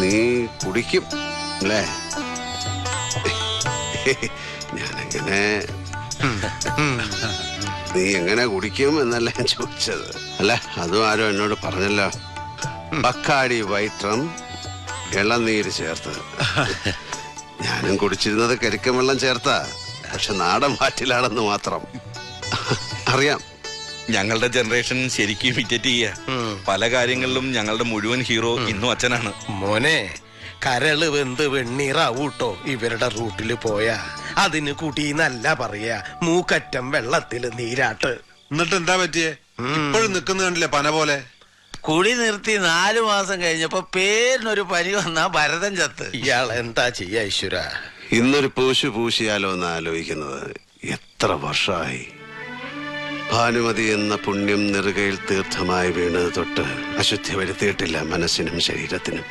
നീ കുടിക്കും അല്ലേ? ഞാനെങ്ങനെ നീ എങ്ങനെ കുടിക്കും എന്നല്ല ഞാൻ ചോദിച്ചത്. അല്ല, അതും ആരും എന്നോട് പറഞ്ഞല്ലോ. ബക്കാടി വൈറ്റം ഇളനീര് ചേർത്ത്. ഞാനും കുടിച്ചിരുന്നത് കരിക്കം വെള്ളം ചേർത്താ, പക്ഷെ നാടൻ മാറ്റിലാണെന്ന് മാത്രം. അറിയാം, ഞങ്ങളുടെ ജനറേഷൻ ശരിക്കും ഇമിറ്റേറ്റ് ചെയ്യുക. പല കാര്യങ്ങളിലും ഞങ്ങളുടെ മുഴുവൻ ഹീറോ ഇന്നും അച്ഛനാണ്. മോനെ, കരള് വെന്ത് വെണ്ണീറാവൂട്ടോ ഇവരുടെ റൂട്ടില് പോയാ. അതിന് കൂട്ടിന്നല്ല പറയാ, മൂക്കറ്റം വെള്ളത്തില് നീരാട്ട്. എന്നിട്ട് എന്താ പറ്റിയേ? ഇപ്പോഴും നിക്കുന്ന കണ്ടില്ലേ പന പോലെ. കുടി നിർത്തി 4 മാസം കഴിഞ്ഞപ്പോ പേരിനൊരു പനി വന്നാ ഭരതൻ ചത്ത്. ഇയാൾ എന്താ ചെയ്യാ ഈശ്വര? ഇന്നൊരു പൂശു പൂശിയാലോ എന്ന് ആലോചിക്കുന്നത്. എത്ര വർഷമായി ഭാനുമതി എന്ന പുണ്യം നെറുകയിൽ തീർത്ഥമായി വീണത് തൊട്ട് അശുദ്ധി വരുത്തിയിട്ടില്ല മനസ്സിനും ശരീരത്തിനും.